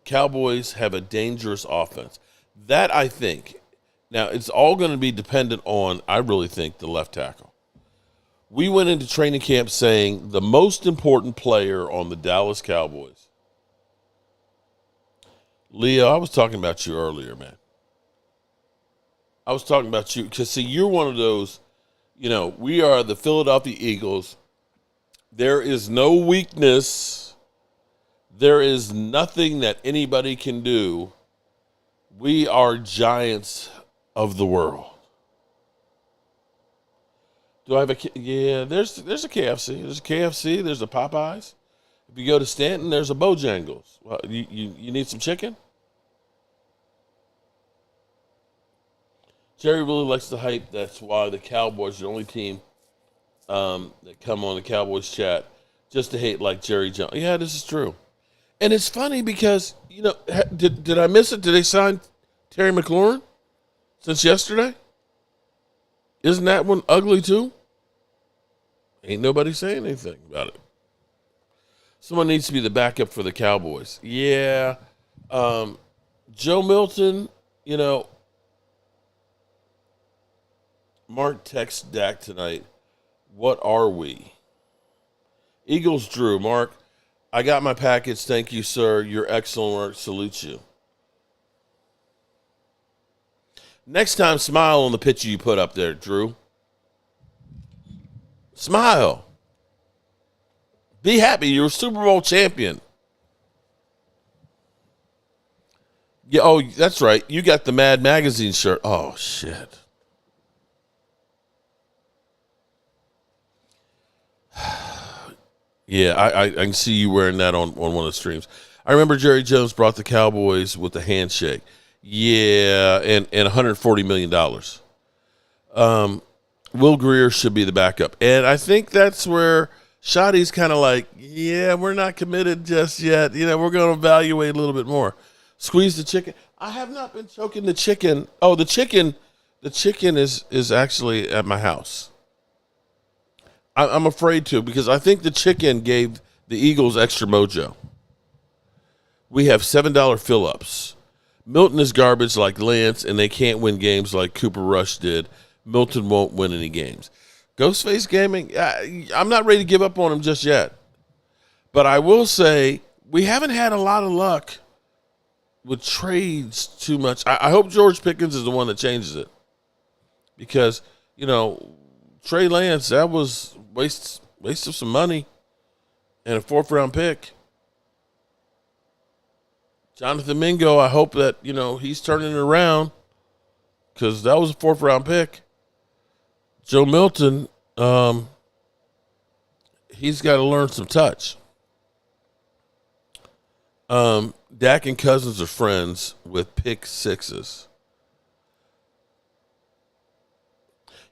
Cowboys have a dangerous offense. That I think. Now, it's all going to be dependent on, I really think, the left tackle. We went into training camp saying the most important player on the Dallas Cowboys. Leo, I was talking about you earlier, man. I was talking about you because, see, you're one of those, we are the Philadelphia Eagles. There is no weakness. There is nothing that anybody can do. We are giants of the world. Do I have yeah, there's a KFC. There's a KFC. There's a Popeyes. If you go to Stanton, there's a Bojangles. Well, you need some chicken? Jerry really likes the hype. That's why the Cowboys are the only team that come on the Cowboys chat just to hate like Jerry Jones. Yeah, this is true. And it's funny because, did I miss it? Did they sign Terry McLaurin since yesterday? Isn't that one ugly too? Ain't nobody saying anything about it. Someone needs to be the backup for the Cowboys. Yeah. Joe Milton, Mark texts Dak tonight. What are we? Eagles Drew. Mark, I got my package. Thank you, sir. You're excellent work. Salute you. Next time, smile on the picture you put up there, Drew. Smile. Be happy. You're a Super Bowl champion. Yeah. Oh, that's right. You got the Mad Magazine shirt. Oh, shit. Yeah, I can see you wearing that on one of the streams. I remember Jerry Jones brought the Cowboys with the handshake. Yeah, and $140 million. Will Greer should be the backup. And I think that's where Shotty's kind of like, yeah, we're not committed just yet. We're going to evaluate a little bit more. Squeeze the chicken. I have not been choking the chicken. Oh, the chicken is actually at my house. I'm afraid to because I think the chicken gave the Eagles extra mojo. We have $7 fill-ups. Milton is garbage like Lance, and they can't win games like Cooper Rush did. Milton won't win any games. Ghostface Gaming, I'm not ready to give up on him just yet. But I will say we haven't had a lot of luck with trades too much. I hope George Pickens is the one that changes it. Because, Trey Lance, that was waste of some money and a 4th-round pick. Jonathan Mingo, I hope that, he's turning it around because that was a 4th-round pick. Joe Milton, he's got to learn some touch. Dak and Cousins are friends with pick sixes.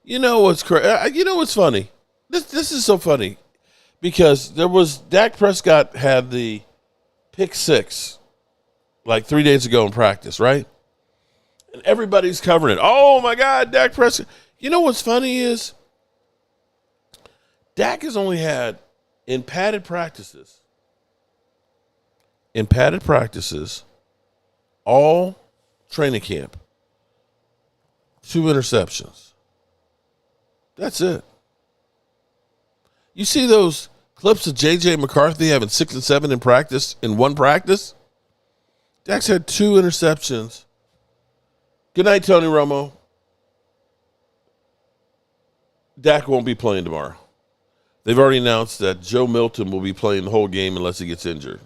What's crazy? What's funny? This is so funny because Dak Prescott had the pick six like 3 days ago in practice, right? And everybody's covering it. Oh my God, Dak Prescott. What's funny is Dak has only had in padded practices, all training camp, 2 interceptions. That's it. You see those clips of J.J. McCarthy having 6 and 7 in practice, in one practice? Dak's had 2 interceptions. Good night, Tony Romo. Dak won't be playing tomorrow. They've already announced that Joe Milton will be playing the whole game unless he gets injured.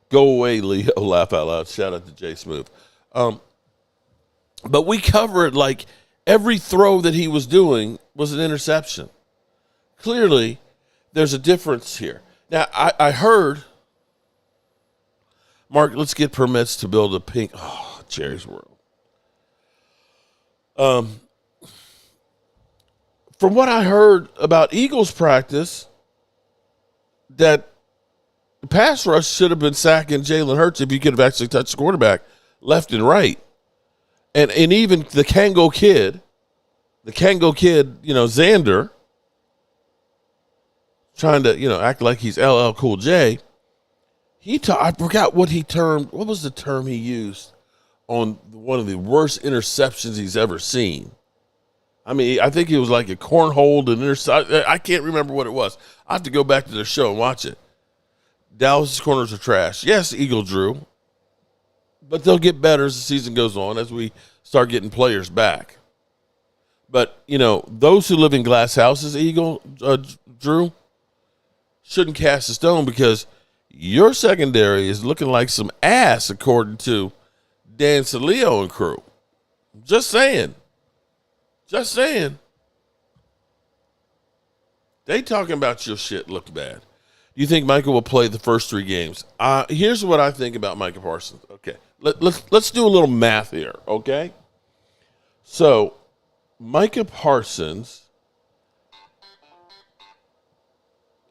Go away, Leo. Laugh out loud. Shout out to Jay Smooth. But we covered like every throw that he was doing was an interception. Clearly, there's a difference here. Now, I heard, Mark, let's get permits to build a pink. Oh, Jerry's World. From what I heard about Eagles practice, that the pass rush should have been sacking Jalen Hurts if he could have actually touched the quarterback left and right. And even the Kango kid, Xander, trying to, act like he's LL Cool J. I forgot what was the term he used on one of the worst interceptions he's ever seen. I mean, I think it was like a cornhole and interception. I can't remember what it was. I have to go back to their show and watch it. Dallas' corners are trash. Yes, Eagle Drew, but they'll get better as the season goes on, as we start getting players back. But, those who live in glass houses, Eagle, Drew, shouldn't cast a stone because your secondary is looking like some ass, according to Dan Saleo and crew. Just saying. They talking about your shit look bad. Do you think Micah will play the first 3 games? Here's what I think about Micah Parsons. Okay, let's do a little math here, okay? So, Micah Parsons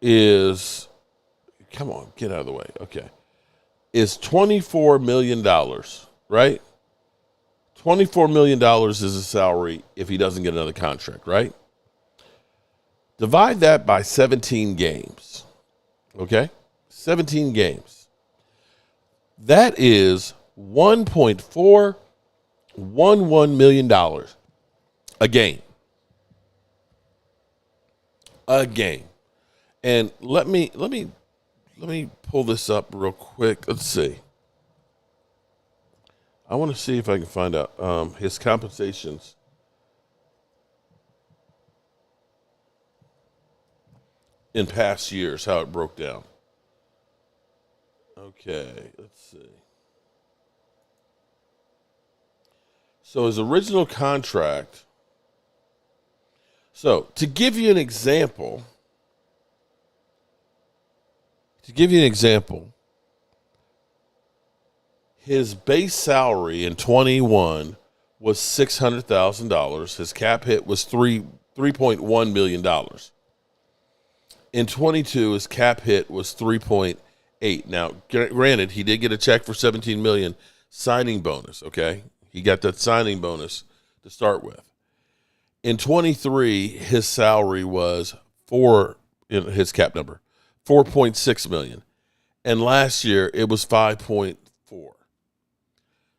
is, come on, get out of the way, okay, is $24 million, right? $24 million is his salary if he doesn't get another contract, right? Divide that by 17 games, okay? 17 games. That is $1.411 million a game. A game. And let me pull this up real quick. Let's see. I want to see if I can find out his compensations. In past years, how it broke down. Okay, let's see. So his original contract. So to give you an example, his base salary in 21 was $600,000. His cap hit was $3.1 million. In 22, his cap hit was 3.8. Now, granted, he did get a check for $17 million signing bonus. Okay, he got that signing bonus to start with. In 23, his salary was his cap number, $4.6 million, and last year it was $5.4.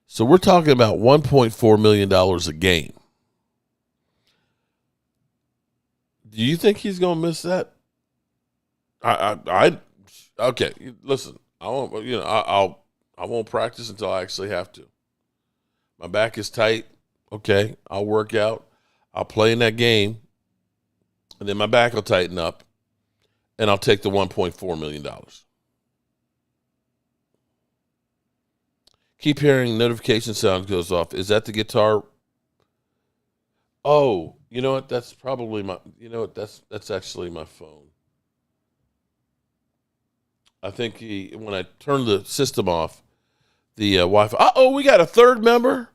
So we're talking about $1.4 million a game. Do you think he's going to miss that? Okay. Listen, I won't practice until I actually have to. My back is tight. Okay, I'll work out. I'll play in that game, and then my back will tighten up, and I'll take the $1.4 million. Keep hearing notification sound goes off. Is that the guitar? Oh, you know what? That's probably my. You know what? That's actually my phone. I think when I turned the system off, the Wi-Fi. We got a third member.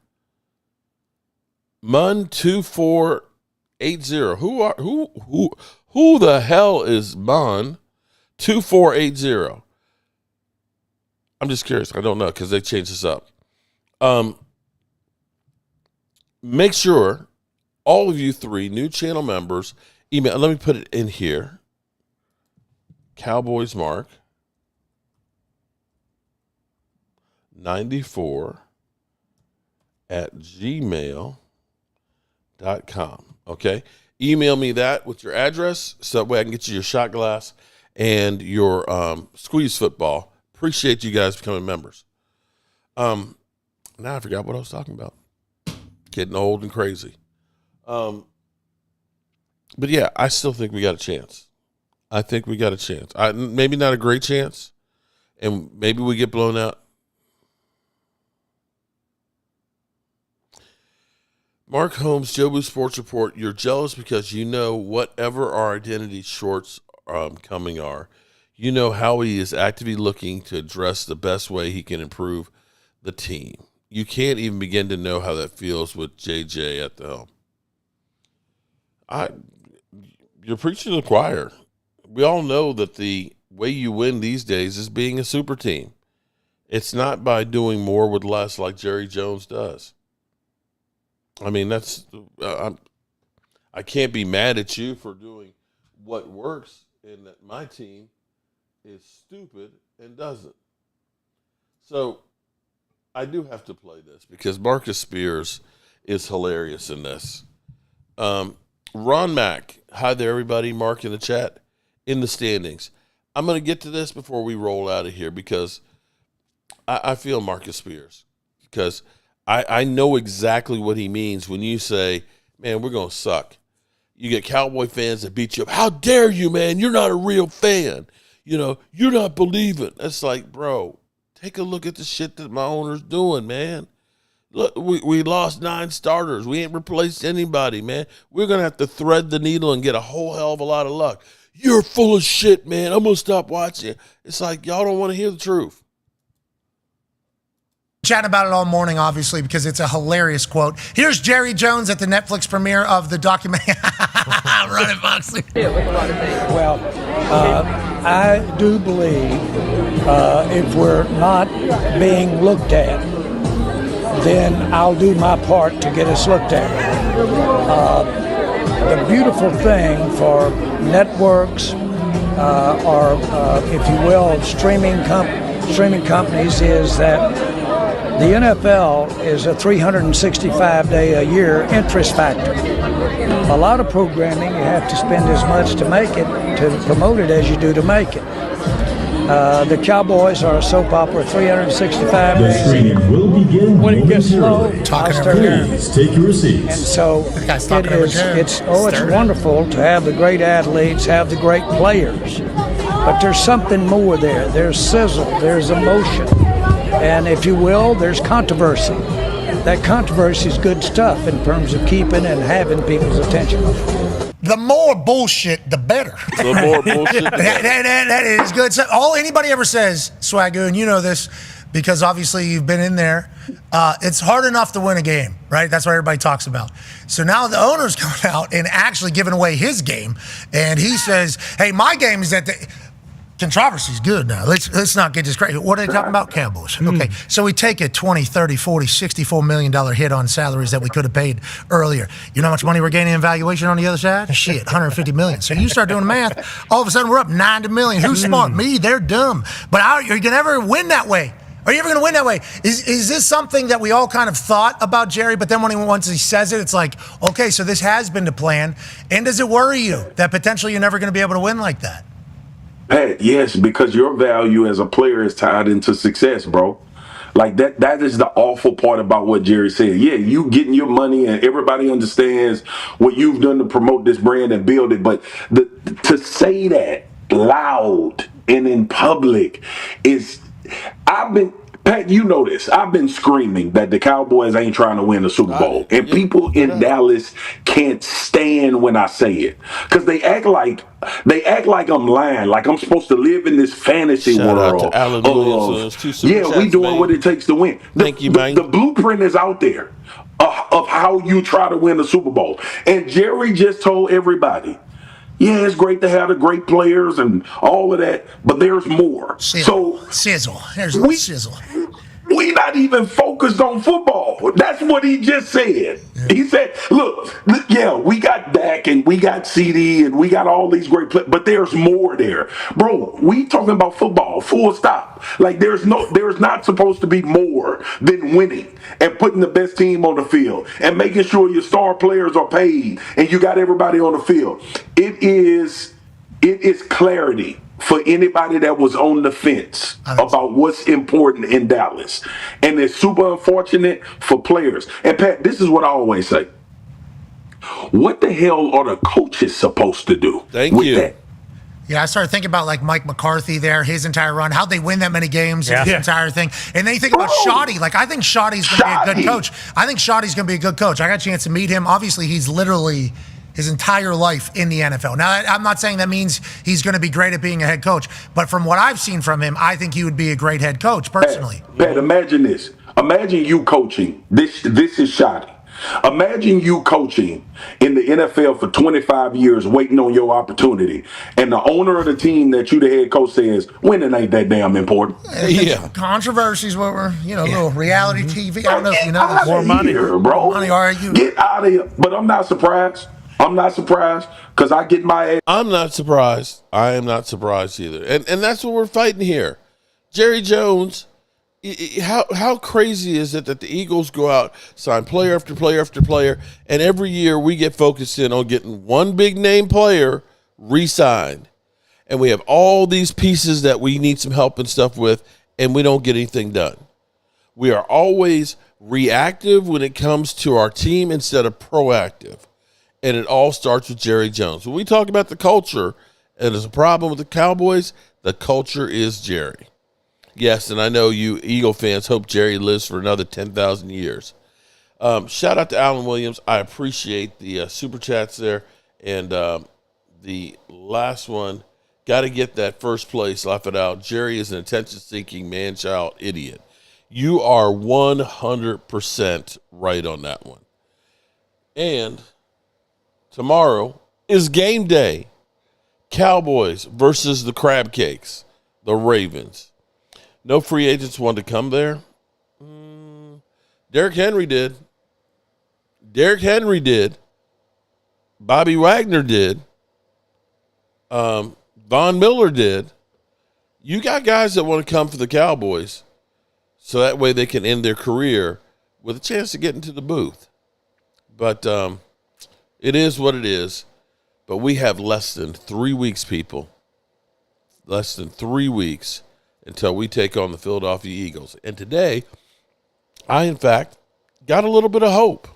Mun2480. Who the hell is Mun2480? I'm just curious. I don't know because they changed this up. Make sure all of you 3 new channel members email. Let me put it in here. Cowboys Mark 94 at gmail.com. Okay. Email me that with your address so that way I can get you your shot glass and your squeeze football. Appreciate you guys becoming members. Now I forgot what I was talking about. Getting old and crazy. But yeah, I still think we got a chance. I think we got a chance. Maybe not a great chance, and maybe we get blown out. Mark Holmes, Jobu Sports Report. You're jealous because you know whatever our identity shorts coming are. You know Howie is actively looking to address the best way he can improve the team. You can't even begin to know how that feels with JJ at the helm. You're preaching to the choir. We all know that the way you win these days is being a super team. It's not by doing more with less like Jerry Jones does. I mean, I can't be mad at you for doing what works, and that my team is stupid and doesn't. So I do have to play this because Marcus Spears is hilarious in this. Ron Mack, hi there, everybody. Mark in the chat, in the standings. I'm going to get to this before we roll out of here because I feel Marcus Spears because I know exactly what he means when you say, man, we're going to suck. You get Cowboy fans that beat you up. How dare you, man? You're not a real fan. You know, you're not believing. It's like, bro, take a look at the shit that my owner's doing, man. Look, we lost 9 starters. We ain't replaced anybody, man. We're going to have to thread the needle and get a whole hell of a lot of luck. You're full of shit, man. I'm going to stop watching. It's like y'all don't want to hear the truth. Chatting about it all morning, obviously, because it's a hilarious quote. Here's Jerry Jones at the Netflix premiere of the documentary. Run it, Foxy. Well, I do believe if we're not being looked at, then I'll do my part to get us looked at. The beautiful thing for networks or, if you will, streaming companies is that the NFL is a 365-day-a-year interest factor. A lot of programming, you have to spend as much to make it, to promote it, as you do to make it. The Cowboys are a soap opera 365 days. The streaming will begin when it gets slow. Please take your seats. And so it's wonderful to have the great athletes, have the great players, but there's something more there. There's sizzle, there's emotion. And if you will, there's controversy. That controversy is good stuff in terms of keeping and having people's attention. The more bullshit, the better. The more bullshit, the better. That is good. So all anybody ever says, Swagoo, and you know this because obviously you've been in there, it's hard enough to win a game, right? That's what everybody talks about. So now the owner's coming out and actually giving away his game, and he says, hey, my game is that the controversy's good now. Let's not get this crazy. What are they talking about? Cowboys. Okay, so we take a 20, 30, 40, $64 million hit on salaries that we could have paid earlier. You know how much money we're gaining in valuation on the other side? Shit, $150 million. So you start doing the math, all of a sudden we're up $90 million. Who's smart? Me, they're dumb. But are you going to ever win that way? Are you ever going to win that way? Is this something that we all kind of thought about Jerry, but then once he says it, it's like, okay, so this has been the plan. And does it worry you that potentially you're never going to be able to win like that? Pat, yes, because your value as a player is tied into success, bro. Like that is the awful part about what Jerry said. Yeah, you getting your money and everybody understands what you've done to promote this brand and build it. But to say that loud and in public is, Pat, you know this. I've been screaming that the Cowboys ain't trying to win the Super Bowl. And people in Dallas can't stand when I say it. Because they act like I'm lying, like I'm supposed to live in this fantasy world. Shout out to Alan Williams. We doing what it takes to win. Thank you, man. The blueprint is out there of how you try to win the Super Bowl. And Jerry just told everybody, yeah, it's great to have the great players and all of that, but there's more. Sizzle. There's sizzle. We not even focused on football. That's what he just said. Yeah. He said, look, we got Dak and we got CD and we got all these great players, but there's more there. Bro, we talking about football, full stop. Like there's not supposed to be more than winning and putting the best team on the field and making sure your star players are paid and you got everybody on the field. It is clarity for anybody that was on the fence about what's important in Dallas. And it's super unfortunate for players. And Pat, this is what I always say. What the hell are the coaches supposed to do with that? Yeah, I started thinking about like Mike McCarthy there, his entire run, how'd they win that many games, his entire thing. And then you think about Shoddy. Like, I think Shoddy's going to be a good coach. I think Shoddy's going to be a good coach. I got a chance to meet him. Obviously, he's literally his entire life in the NFL. Now, I'm not saying that means he's going to be great at being a head coach, but from what I've seen from him, I think he would be a great head coach, personally. Pat, imagine this. Imagine you coaching. This is Shoddy. Imagine you coaching in the NFL for 25 years, waiting on your opportunity, and the owner of the team that you the head coach says, winning ain't that damn important. Yeah. Controversies, what we're, little reality TV. I don't know if you know this. More money, bro. More money, all right, Get out of here. But I'm not surprised. I'm not surprised because I get my ass. I'm not surprised. I am not surprised either. And that's what we're fighting here. Jerry Jones, how crazy is it that the Eagles go out, sign player after player after player, and every year we get focused in on getting one big name player re-signed. And we have all these pieces that we need some help and stuff with, and we don't get anything done. We are always reactive when it comes to our team instead of proactive. And it all starts with Jerry Jones. When we talk about the culture, and there's a problem with the Cowboys, the culture is Jerry. Yes, and I know you Eagle fans hope Jerry lives for another 10,000 years. Shout out to Alan Williams. I appreciate the super chats there. And the last one, got to get that first place. Laugh it out. Jerry is an attention-seeking man-child idiot. You are 100% right on that one. And tomorrow is game day. Cowboys versus the Crab Cakes, the Ravens. No free agents wanted to come there. Derrick Henry did. Bobby Wagner did. Von Miller did. You got guys that want to come for the Cowboys so that way they can end their career with a chance to get into the booth. But it is what it is. But we have less than 3 weeks, people. Less than 3 weeks until we take on the Philadelphia Eagles. And today, I, in fact, got a little bit of hope.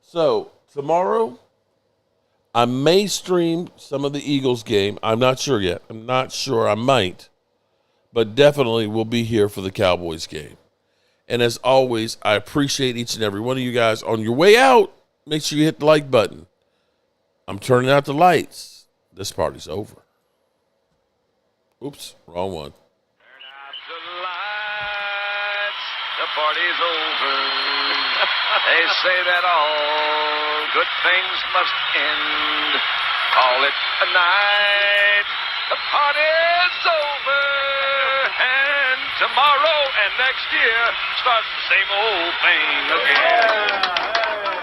So, tomorrow, I may stream some of the Eagles game. I'm not sure yet. I'm not sure. I might. But definitely we'll be here for the Cowboys game. And as always, I appreciate each and every one of you guys. On your way out, make sure you hit the like button. I'm turning out the lights. This party's over. Oops, wrong one. Turn out the lights. The party's over. They say that all good things must end. Call it a night. The party's over. And tomorrow and next year starts the same old thing again.